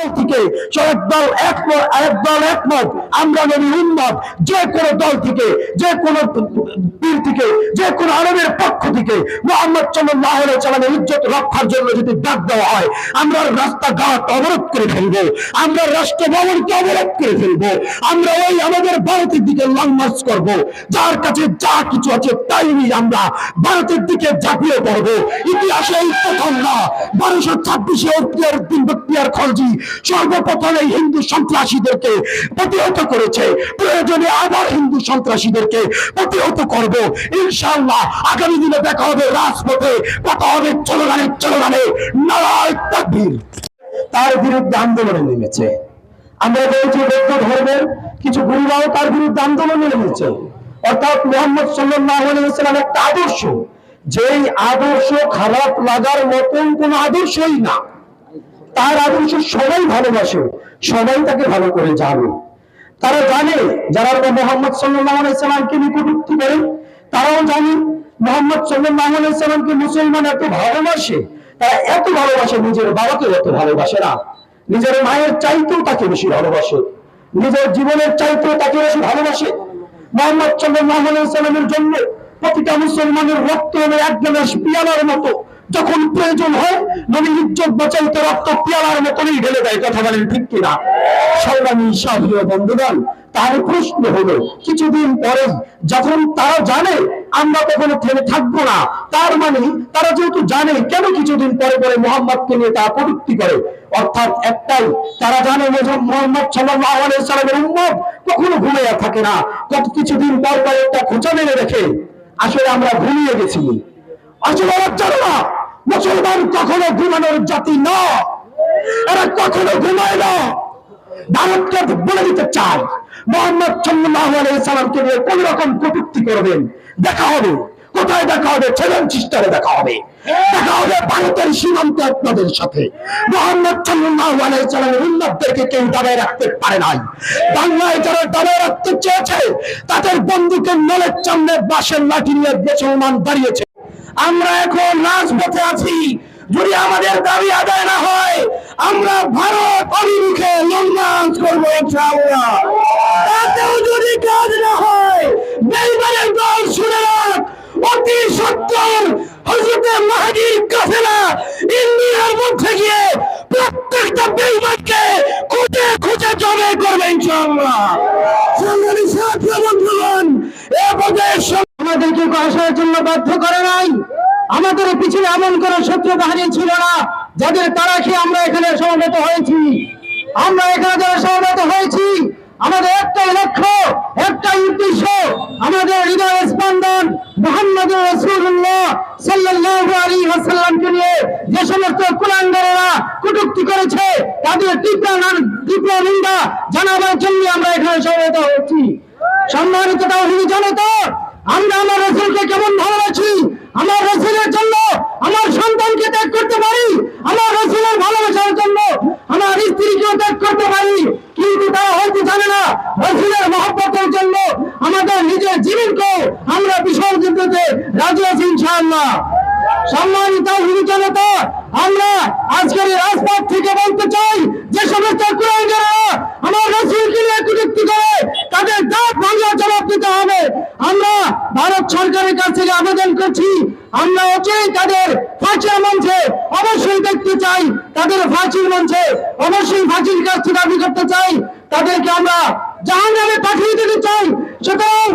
দল থেকে একমত আমরা নবী উম্মত যে কোনো দল থেকে যে কোনো পীর থেকে যে কোনো আলেমের পক্ষ থেকে মুহাম্মদ সাল্লাল্লাহু আলাইহি ওয়াসাল্লামের ইজ্জত রক্ষার জন্য যদি ডাক দেওয়া হয় আমরা রাস্তাঘাট অবরোধ করে ফেলবো, আমরা রাষ্ট্র ভবনকে অবরোধ করে ফেলবো, আমরা ওই আমাদের ভারতের দিকে লং মার্চ করবো, যার কাছে যা কিছু আছে তাই নিয়ে আমরা ভারতের দিকে ঝাঁপিয়ে পড়বো। ইতিহাসে এই প্রথম না, 1226 বখতিয়ার খলজি সর্বপ্রথম এই হিন্দু সন্ত্রাসীদেরকে প্রতিহত করেছে, প্রয়োজনে আবার হিন্দু সন্ত্রাসীদেরকে প্রতিহত করব ইনশাআল্লাহ। আগামী দিনে দেখা হবে রাজপথে, কথা হবে চলগানে নারায়ে তাকবীর। তার বিরুদ্ধে আন্দোলনে নেমেছে। আমরা বলছি বৌদ্ধ ধর্মের কিছু গুরুরাও তার বিরুদ্ধে আন্দোলনে নেমেছে। অর্থাৎ মুহাম্মদ সাল্লাল্লাহু আলাইহি ওয়াসাল্লাম একটা আদর্শ, যেই আদর্শ খারাপ লাগার মতন কোন আদর্শই না। তার আদর্শ সবাই ভালোবাসে, সবাই তাকে ভালো করে জানে। তারা জানে যারা মুহাম্মদ সাল্লাল্লাহু আলাইহি ওয়াসাল্লামকে কটূক্তি করে, তারাও জানে মুহাম্মদ সাল্লাল্লাহু আলাইহি ওয়াসাল্লামকে মুসলমান এত ভালোবাসে, তারা এত ভালোবাসে নিজের বাবাকে এত ভালোবাসে না, নিজের মায়ের চাইতেও তাকে বেশি ভালোবাসে, নিজের জীবনের চাইতেও তাকে বেশি ভালোবাসে। মুহাম্মদ সাল্লাল্লাহু আলাইহি ওয়াসাল্লামের জন্য প্রতিটা মুসলমানের রক্ত হলো এক গ্লাস পিয়ালার মতো, যখন প্রয়োজন হয় নবীর ইজ্জত বাঁচাইতে রক্ত পিয়ালার মতনই ঢেলে দেয়। কথা বলেন ঠিক কিনা? সংগ্রামী সাথীয় বন্ধুগণ, তার প্রশ্ন হলো কিছুদিন পরে যখন তারা জানে আমরা কখনো থেমে থাকবো না, তার মানে তারা যেহেতু জানে কেন কিছুদিন পরে পরে মুহাম্মদকে নিয়ে তারা কটূক্তি করে, অর্থাৎ একটাই, তারা জানে মুহাম্মদ সাল্লাল্লাহু আলাইহি ওয়াসাল্লামের উম্মত কখনো ঘুমিয়ে থাকে না, কত কিছুদিন পর পর একটা খোঁচা মেরে রেখে আসলে আমরা ঘুমিয়ে গেছি। আসলে জানো না মুসলমান কখনো ঘুমানোর জাতি না, এরা কখনো ঘুমায় না। ভারতকে বলে দিতে চাই মুহাম্মদ সাল্লাল্লাহু আলাইহি ওয়াসাল্লামকে নিয়ে কোন রকম কটূক্তি করবেন, দেখা হবে। কোথায় দেখা হবে? ছেলেন চিস্টারে দেখা হবে, দেখা হবে ভারতের সীমান্তে আপনাদের সাথে। মুহাম্মদ সাল্লাল্লাহু আলাইহি ওয়াসাল্লামের উম্মতদেরকে কেউ দাবায় রাখতে পারে নাই। বাংলায় যারা দাবায় রাখতে চেয়েছে তাদের বন্দুকের নলের সামনে বাঁশের লাঠি নিয়ে মুসলমান দাঁড়িয়েছে। আমরা এখন রাজপথে আছি, যদি আমাদের দাবি আদায় না হয় আমরা ভারত অভিমুখে লং মার্চ করবো ইনশাআল্লাহ। তাতেও যদি কাজ না হয় বেঈমানের দল শুনে রাখ, অতি সত্বর হযরত মাহদীর কাফেলা ইন্ডিয়ার মধ্যে গিয়ে প্রত্যেকটা বেঈমানকে খুঁজে খুঁজে জবে করবে ইনশাআল্লাহ। সংগ্রামী সাথী বন্ধুগণ, এ পর্যায়ে আমাদেরকে আসার জন্য বাধ্য করে নাই, আমাদের পিছনে এমন কোন শত্রু বাহিনী ছিল না যাদের তারা খেয়ে আমরা এখানে সমবেত হয়েছি। আমরা এখানে যারা সমবেত হয়েছি আমাদের একটাই লক্ষ্য, একটাই উদ্দেশ্য, আমাদের হৃদয় স্পন্দন মুহাম্মদুর রাসূলুল্লাহ সাল্লাল্লাহু আলাইহি ওয়াসাল্লামকে নিয়ে যে সমস্ত কুলাঙ্গারেরা কটূক্তি করেছে তাদের তীব্র নিন্দা জানাবার জন্য আমরা এখানে সমবেত হয়েছি। সম্মানিত তাওহীদি জনতা, আমরা আমার রাসূলকে কেমন ভালোবাসি, আমার রাসূলের জন্য আমার সন্তানকে ত্যাগ করতে পারি, আমার রাসূলের ভালোবাসার জন্য আমার স্ত্রীকেও ত্যাগ করতে পারি, কিন্তু তারা হয়তো জানে না রাসূলের মহব্বতের জন্য আমাদের নিজের জীবনকে আমরা বিসর্জন দিতে রাজি আছি ইনশাআল্লাহ। সম্মানিত তাওহীদি জনতা, আমরা আজকের এই রাজপথ থেকে বলতে চাই যে সমস্ত কুলাঙ্গাররা আমার রাসূলকে নিয়ে কটূক্তি করে তাদের দাঁত ভাঙা জবাব দিতে হবে। আমরা ভারত সরকারের কাছ থেকে আবেদন করছি, আমরা অচিরেই তাদের ফাঁসির মঞ্চে অবশ্যই দেখতে চাই, তাদের ফাঁসির মঞ্চে অবশ্যই ফাঁসির কাছ থেকে দাবি করতে চাই, তাদেরকে আমরা জাহান্নামে পাঠিয়ে দিতে চাই। সুতরাং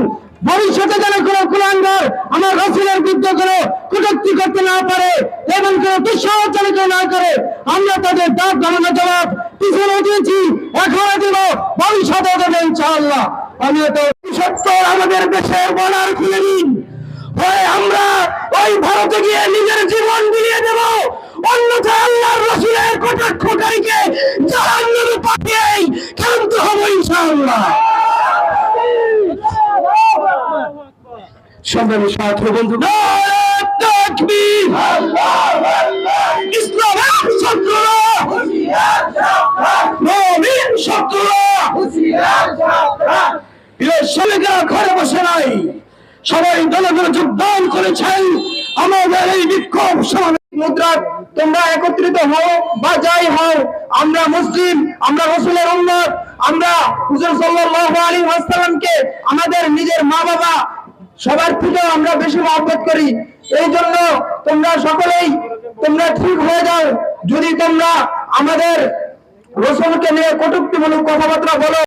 ভবিষ্যতে যেন কোনো কুলাঙ্গার আমার রাসূলের বিরুদ্ধে কোনো কটূক্তি করতে না পারে এবং কোনো দুঃসাহসজনক না করে, আমরা তাদের দাঁত ভাঙা জবাব পিছনে দিয়েছি, এখনো দেব, ভবিষ্যতে দেবো ইনশাআল্লাহ। আমি তো সত্তর আমাদের দেশের বর্ডার খুলে দিন, হয় আমরা ওই ভারতে গিয়ে নিজের জীবন বিলিয়ে দেব, অন্যথায় আল্লাহর রাসূলের কটাক্ষকারীকে জাহান্নামে পাঠিয়েই ক্ষান্ত হব ইনশাআল্লাহ। সংগ্রামী সাথী বন্ধু, নারায়ে তাকবীর, আল্লাহু আকবার। ইসলামের শত্রুরা হুঁশিয়ার সাবধান, মুমিন শত্রুরা হুঁশিয়ার সাবধান। প্রিয় শ্রমিকরা ঘরে বসে নাই, সবাই দলে দলে যোগদান করেছেন আমাদের এই বিক্ষোভ সমাবেশে। মুদ্রা তোমরা একত্রিত হও বা যাই হও, আমরা মুসলিম, আমরা রাসূলের উম্মত, আমরা হুজুর সাল্লাল্লাহু আলাইহি ওয়াসাল্লামকে আমাদের নিজের মা বাবা সবার থেকে আমরা বেশি মহব্বত করি। এই জন্য তোমরা সকলেই তোমরা ঠিক হয়ে যাও। যদি তোমরা আমাদের রাসূলকে নিয়ে কটূক্তিমূলক কথাবার্তা বলো